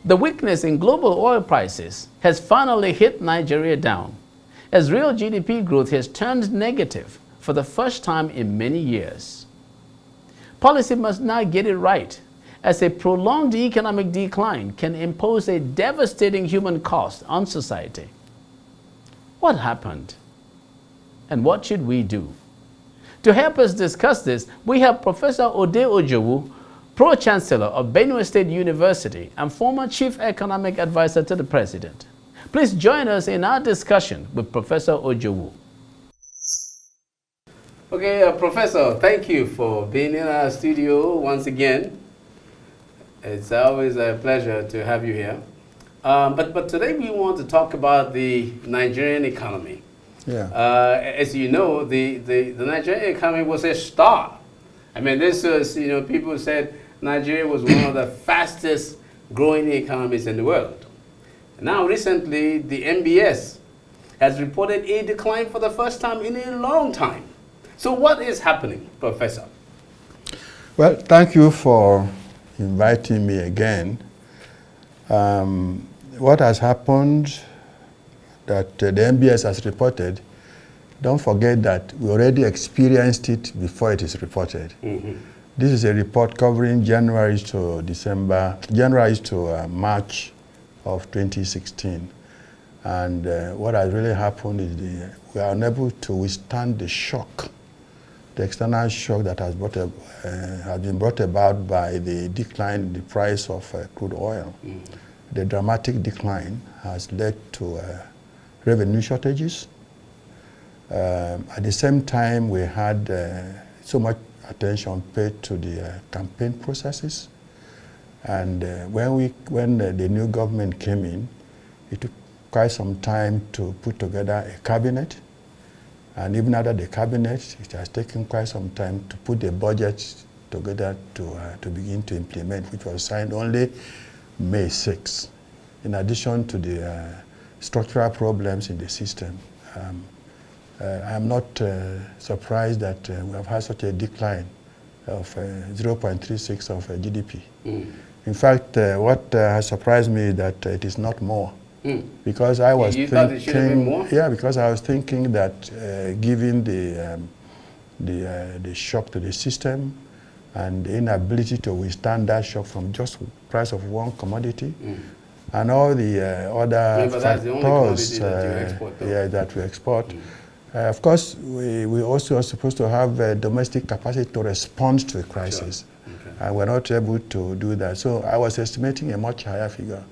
The weakness in global oil prices has finally hit Nigeria down, as real GDP growth has turned negative for the first time in many years. Policy must now get it right, as a prolonged economic decline can impose a devastating human cost on society. What happened? And what should we do? To help us discuss this, we have Professor Ode Ojowu, Pro-Chancellor of Benue State University and former Chief Economic Advisor to the President. Please join us in our discussion with Professor Ojowu. Okay, Professor, thank you for being in our studio once again. It's always a pleasure to have you here. But today we want to talk about the Nigerian economy. Yeah. As you know, the Nigerian economy was a star. I mean, this was, people said Nigeria was one of the fastest growing economies in the world. Now, recently, the NBS has reported a decline for the first time in a long time. So what is happening, Professor? Well, thank you for inviting me again. What has happened that the NBS has reported, don't forget that we already experienced it before it is reported. Mm-hmm. This is a report covering January to March of 2016. And what has really happened is we are unable to withstand the shock, the external shock that has been brought about by the decline in the price of crude oil. Mm-hmm. The dramatic decline has led to revenue shortages. At the same time, we had so much attention paid to the campaign processes. And when the new government came in, it took quite some time to put together a cabinet. And even after the cabinet, it has taken quite some time to put the budget together to begin to implement, which was signed only May 6. In addition to the structural problems in the system, I'm not surprised that we have had such a decline of 0.36 of GDP. Mm. In fact, what has surprised me is that it is not more. Mm. Because I was thinking, thought it should have been more? Yeah, because I was thinking that given the shock to the system and the inability to withstand that shock from just price of one commodity, and all the other factors that we export. Of course, we also are supposed to have a domestic capacity to respond to a crisis. Sure. Okay. And we're not able to do that. So I was estimating a much higher figure.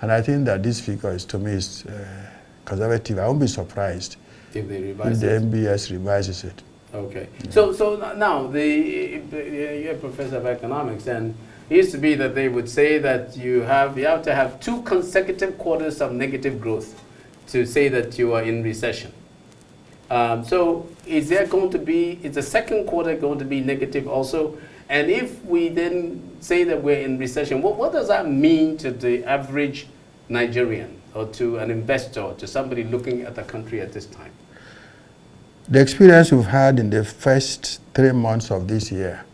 And I think that this figure is, to me, is conservative. I won't be surprised if the MBS revises it. Okay. Yeah. So now, you're a professor of economics, and it used to be that they would say that you have to have 2 consecutive quarters of negative growth to say that you are in recession. So is the second quarter going to be negative also? And if we then say that we're in recession, what does that mean to the average Nigerian or to an investor or to somebody looking at the country at this time? The experience we've had in the first 3 months of this year,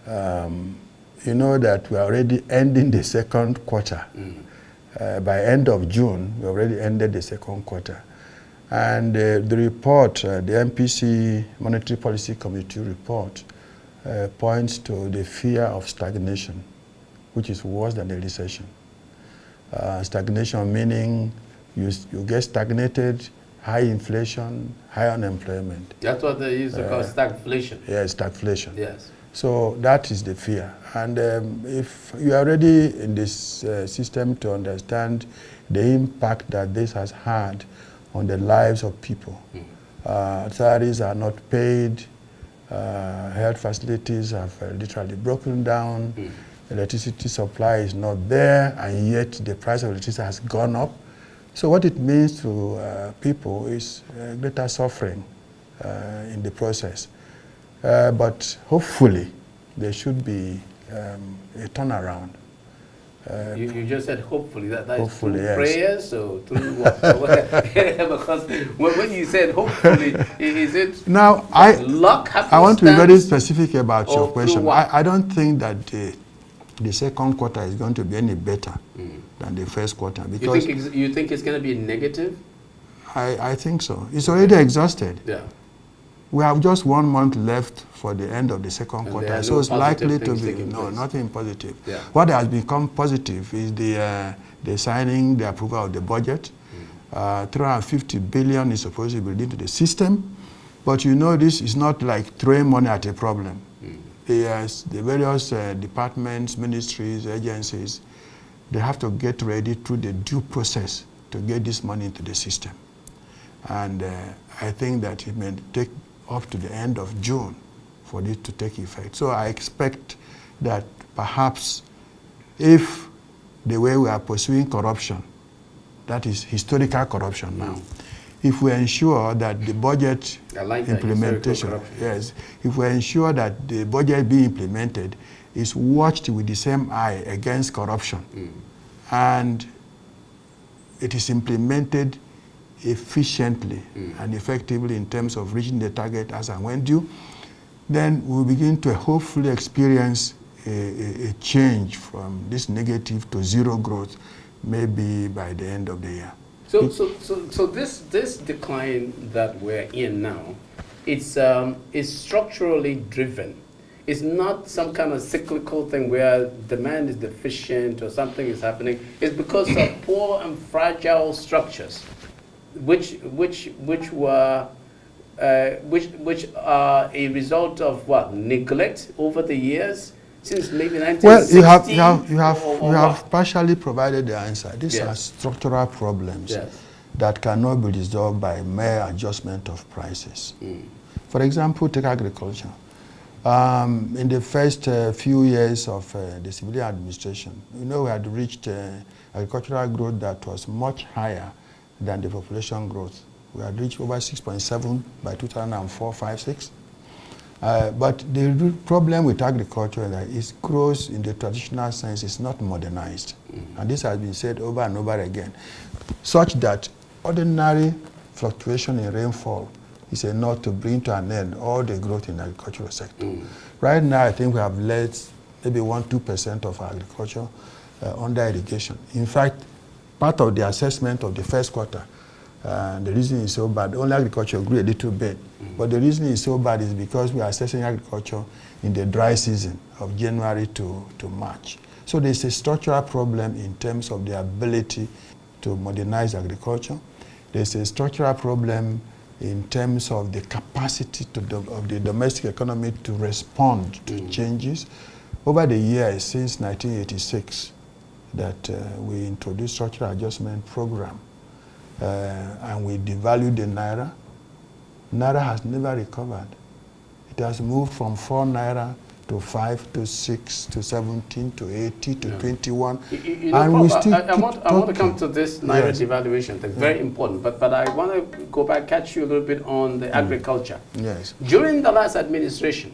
you know that we're already ending the second quarter. Mm-hmm. By end of June, we already ended the second quarter. And the report, the MPC Monetary Policy Committee report, points to the fear of stagnation, which is worse than a recession. Stagnation meaning you get stagnated, high inflation, high unemployment. That's what they used to call stagflation. Yes, stagflation. Yes. So that is the fear. And if you are already in this system to understand the impact that this has had on the lives of people. Salaries are not paid, health facilities have literally broken down, electricity supply is not there, and yet the price of electricity has gone up. So what it means to people is greater suffering in the process. But hopefully there should be a turnaround. You just said hopefully. That is through yes. prayers or through what? Because when you said hopefully, is it now luck? I want to be very specific about your question. I don't think that the second quarter is going to be any better than the first quarter. Because you think it's going to be negative? I think so. It's already exhausted. Yeah. We have just 1 month left for the end of the second quarter, so it's likely to be nothing positive. Yeah. What has become positive is the signing, the approval of the budget. 350 billion is supposed to be built into the system, but you know this is not like throwing money at a problem. The various departments, ministries, agencies, they have to get ready through the due process to get this money into the system. And I think that it may take up to the end of June for this to take effect. So I expect that perhaps if the way we are pursuing corruption, that is historical corruption now, if we ensure that the budget implementation, yes, if we ensure that the budget being implemented is watched with the same eye against corruption, and it is implemented efficiently and effectively in terms of reaching the target as and when due, then we'll begin to hopefully experience a change from this negative to zero growth, maybe by the end of the year. So this decline that we're in now, it's structurally driven. It's not some kind of cyclical thing where demand is deficient or something is happening. It's because of poor and fragile structures, which are a result of what, neglect over the years since maybe 1960. Well, you have partially provided the answer. These are structural problems that cannot be resolved by mere adjustment of prices. For example, take agriculture. In the first few years of the civilian administration, we had reached agricultural growth that was much higher than the population growth. We had reached over 6.7 by 2004, 5, 6. But the problem with agriculture is that its growth in the traditional sense is not modernized. And this has been said over and over again, such that ordinary fluctuation in rainfall is enough to bring to an end all the growth in the agricultural sector. Right now, I think we have let maybe 1-2% of our agriculture under irrigation. In fact, part of the assessment of the first quarter, the reason is so bad, only agriculture grew a little bit. But the reason is so bad is because we are assessing agriculture in the dry season of January to March. So there's a structural problem in terms of the ability to modernize agriculture. There's a structural problem in terms of the capacity of the domestic economy to respond to changes. Over the years, since 1986, that we introduced structural adjustment program, and we devalued the Naira. Naira has never recovered. It has moved from 4 Naira to 5 to 6 to 17 to 80 to 21. And we still I want to come to this Naira devaluation thing, very important. But I want to go back, catch you a little bit on the agriculture. Yes. During the last administration,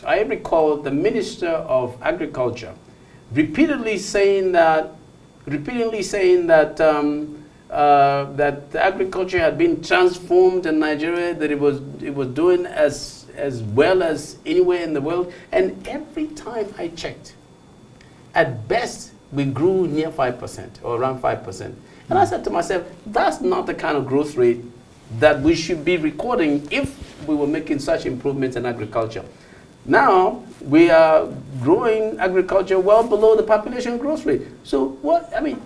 I recall the Minister of Agriculture repeatedly saying that that agriculture had been transformed in Nigeria, that it was doing as well as anywhere in the world. And every time I checked, at best we grew near 5% or around 5%. And I said to myself, that's not the kind of growth rate that we should be recording if we were making such improvements in agriculture. Now we are growing agriculture well below the population growth rate. So what, I mean,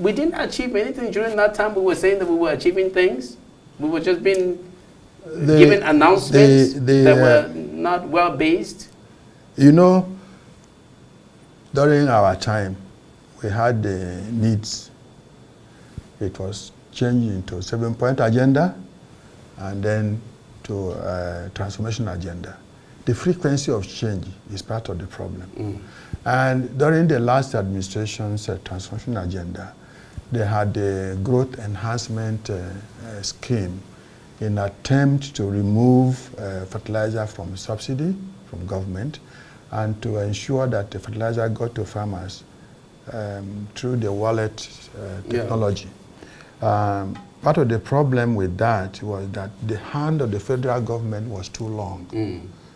we didn't achieve anything during that time. We were saying that we were achieving things. We were just being given announcements that were not well based. You know, during our time, we had the needs. It was changed into 7-point agenda and then to a transformation agenda. The frequency of change is part of the problem. And during the last administration's transformation agenda, they had a growth enhancement scheme in attempt to remove fertilizer from subsidy from government and to ensure that the fertilizer got to farmers through the wallet technology. Part of the problem with that was that the hand of the federal government was too long.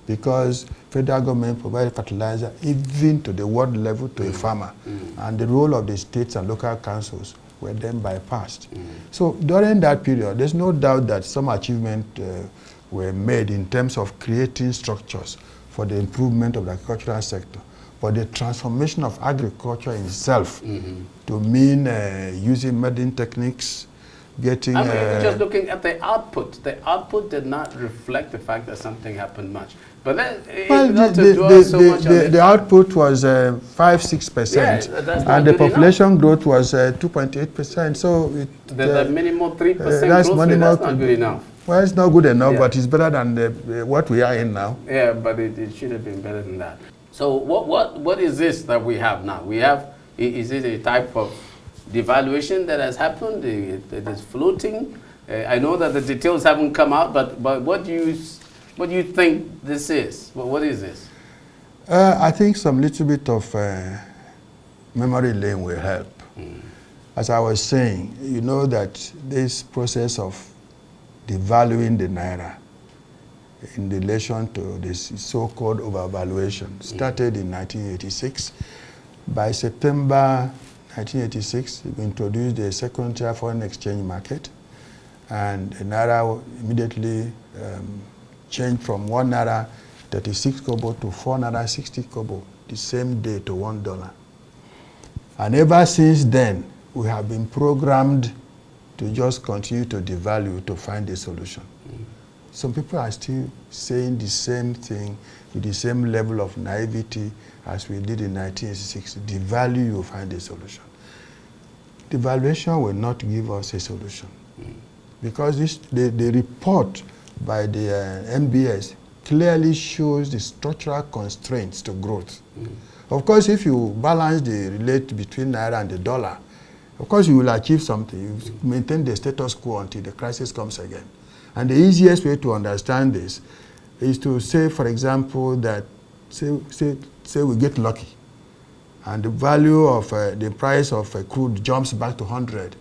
because federal government provided fertilizer even to the ward level to a farmer, and the role of the states and local councils were then bypassed. So during that period, there's no doubt that some achievements were made in terms of creating structures for the improvement of the agricultural sector. But the transformation of agriculture in itself to mean using modern techniques, getting... I mean, just looking at the output did not reflect the fact that something happened much. But then, the output was 5-6%, yeah, and the population growth was 2.8%. So the minimum 3% growth rate, that's not good enough. Well, it's not good enough, but it's better than what we are in now. Yeah, but it should have been better than that. So what is this that we have now? We have, is it a type of devaluation that has happened? It is floating. I know that the details haven't come out, but what do you think this is? What is this? I think some little bit of memory lane will help. As I was saying, you know that this process of devaluing the naira in relation to this so-called overvaluation started in 1986. By September 1986, we introduced the second-tier foreign exchange market, and the naira immediately changed from 1 naira 36 kobo to 4 naira 60 kobo the same day to $1. And ever since then, we have been programmed to just continue to devalue to find a solution. Some people are still saying the same thing with the same level of naivety as we did in 1986. Devalue, you find a solution. Devaluation will not give us a solution. Because the report by the MBS clearly shows the structural constraints to growth. Of course, if you balance the relate between naira and the dollar, of course you will achieve something. You maintain the status quo until the crisis comes again. And the easiest way to understand this is to say, for example, that say we get lucky and the value of the price of crude jumps back to 100,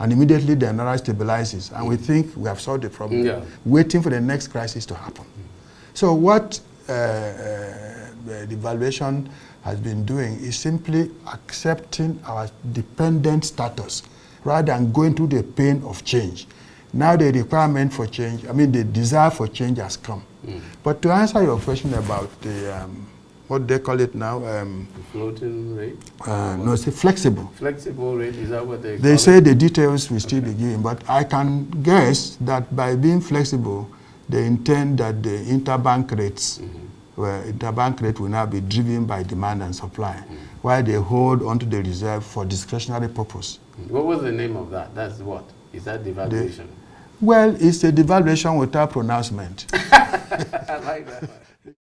and immediately the naira stabilizes, and we think we have solved the problem, waiting for the next crisis to happen. So what the devaluation has been doing is simply accepting our dependent status rather than going through the pain of change. Now the requirement for change, I mean the desire for change has come. But to answer your question about the, what they call it now? The floating rate? No, it's flexible. Flexible rate, is that what they say it? The details will still be given, but I can guess that by being flexible, they intend that the interbank rates, where interbank rate will now be driven by demand and supply, while they hold onto the reserve for discretionary purpose. What was the name of that? That's what? Is that devaluation? Well, it's a devaluation without pronouncement. I like that one.